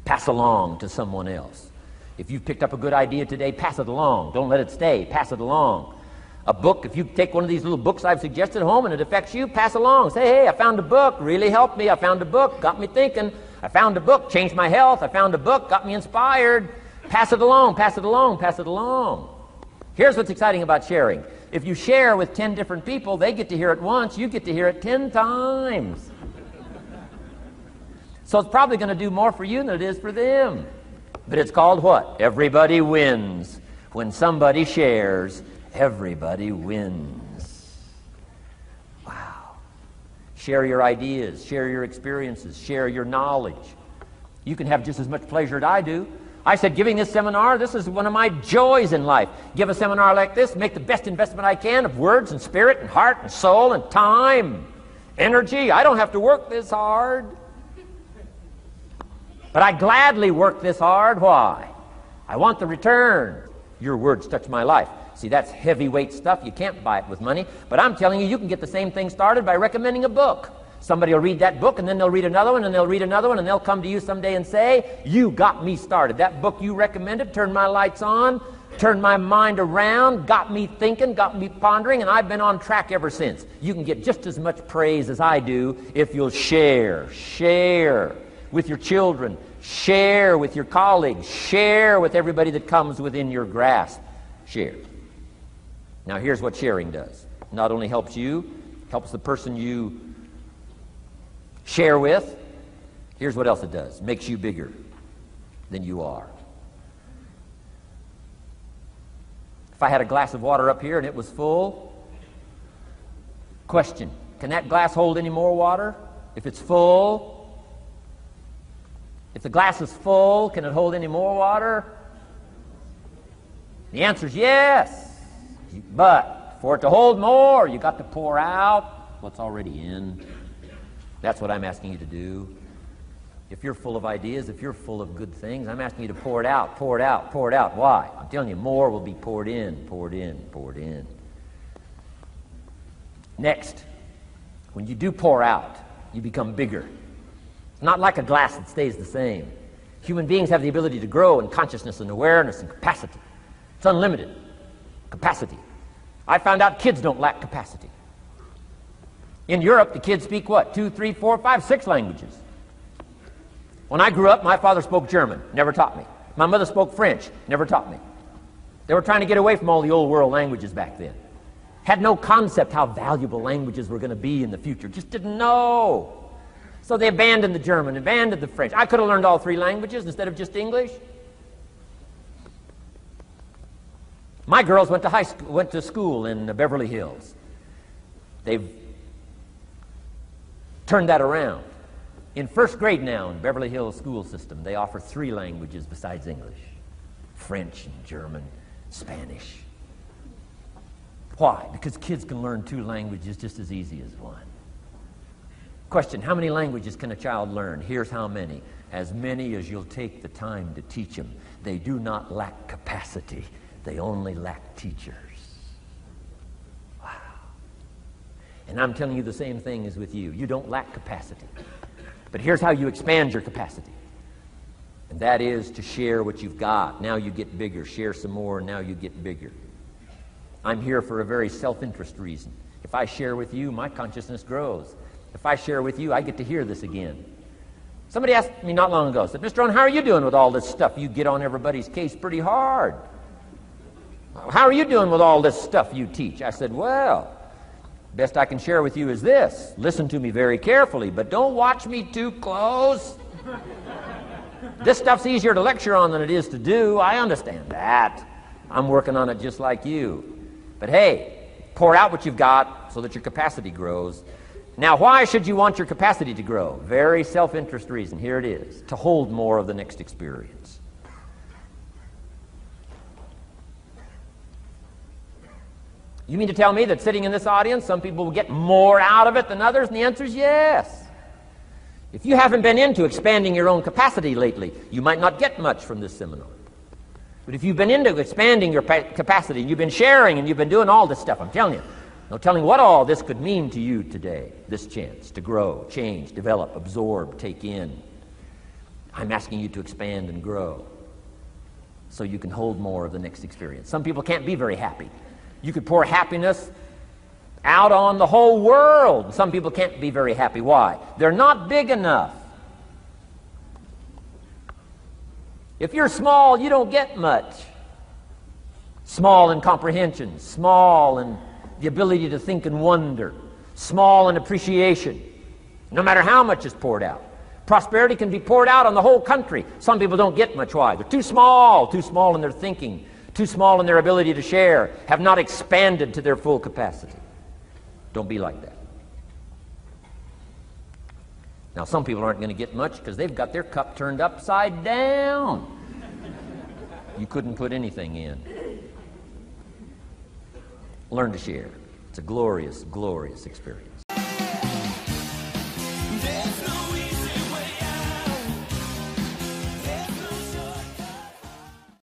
Pass along to someone else. If you've picked up a good idea today, pass it along. Don't let it stay. Pass it along. A book, if you take one of these little books I've suggested home and it affects you, pass along. Say, hey, I found a book, really helped me. I found a book, got me thinking. I found a book, changed my health. I found a book, got me inspired. Pass it along, pass it along, pass it along. Here's what's exciting about sharing. If you share with 10 different people, they get to hear it once, you get to hear it 10 times. So it's probably going to do more for you than it is for them. But it's called what? Everybody wins. When somebody shares, everybody wins. Wow. Share your ideas, share your experiences, share your knowledge. You can have just as much pleasure as I do. I said, giving this seminar, this is one of my joys in life. Give a seminar like this, make the best investment I can of words and spirit and heart and soul and time, energy. I don't have to work this hard. But I gladly work this hard. Why? I want the return. Your words touch my life. See, that's heavyweight stuff. You can't buy it with money. But I'm telling you, you can get the same thing started by recommending a book. Somebody will read that book, and then they'll read another one, and they'll read another one, and they'll come to you someday and say, you got me started. That book you recommended turned my lights on, turned my mind around, got me thinking, got me pondering, and I've been on track ever since. You can get just as much praise as I do if you'll share. Share with your children. Share with your colleagues. Share with everybody that comes within your grasp. Share. Now here's what sharing does. Not only helps you, helps the person you share with. Here's what else it does. Makes you bigger than you are. If I had a glass of water up here and it was full, question, can that glass hold any more water? If it's full, if the glass is full, can it hold any more water? The answer is yes. But for it to hold more, you got to pour out what's already in. That's what I'm asking you to do. If you're full of ideas, if you're full of good things, I'm asking you to pour it out, pour it out, pour it out. Why? I'm telling you, more will be poured in, poured in, poured in. Next, when you do pour out, you become bigger. It's not like a glass that stays the same. Human beings have the ability to grow in consciousness and awareness and capacity. It's unlimited capacity. I found out kids don't lack capacity. In Europe, the kids speak what? 2, 3, 4, 5, 6 languages. When I grew up, my father spoke German, never taught me. My mother spoke French, never taught me. They were trying to get away from all the old world languages back then. Had no concept how valuable languages were going to be in the future. Just didn't know. So they abandoned the German, abandoned the French. I could have learned all 3 languages instead of just English. My girls went to school in Beverly Hills. They've turned that around. In first grade now in Beverly Hills school system, they offer 3 languages besides English. French and German, Spanish. Why? Because kids can learn 2 languages just as easy as 1. Question, how many languages can a child learn? Here's how many. As many as you'll take the time to teach them. They do not lack capacity. They only lack teachers. Wow. And I'm telling you the same thing is with you. You don't lack capacity. But here's how you expand your capacity. And that is to share what you've got. Now you get bigger. Share some more, now you get bigger. I'm here for a very self-interest reason. If I share with you, my consciousness grows. If I share with you, I get to hear this again. Somebody asked me not long ago, said, Mr. Rohn, how are you doing with all this stuff? You get on everybody's case pretty hard. How are you doing with all this stuff you teach? I said, well, best I can share with you is this. Listen to me very carefully, but don't watch me too close. This stuff's easier to lecture on than it is to do. I understand that. I'm working on it just like you. But hey, pour out what you've got so that your capacity grows. Now, why should you want your capacity to grow? Very self-interest reason. Here it is. To hold more of the next experience. You mean to tell me that sitting in this audience, some people will get more out of it than others? And the answer is yes. If you haven't been into expanding your own capacity lately, you might not get much from this seminar. But if you've been into expanding your capacity, and you've been sharing, and you've been doing all this stuff, I'm telling you, no telling what all this could mean to you today, this chance to grow, change, develop, absorb, take in. I'm asking you to expand and grow so you can hold more of the next experience. Some people can't be very happy. You could pour happiness out on the whole world. Some people can't be very happy. Why? They're not big enough. If you're small, you don't get much. Small in comprehension, small in the ability to think and wonder, small in appreciation, no matter how much is poured out. Prosperity can be poured out on the whole country. Some people don't get much. Why? They're too small in their thinking, too small in their ability to share, have not expanded to their full capacity. Don't be like that. Now, some people aren't going to get much because they've got their cup turned upside down. You couldn't put anything in. Learn to share. It's a glorious, glorious experience.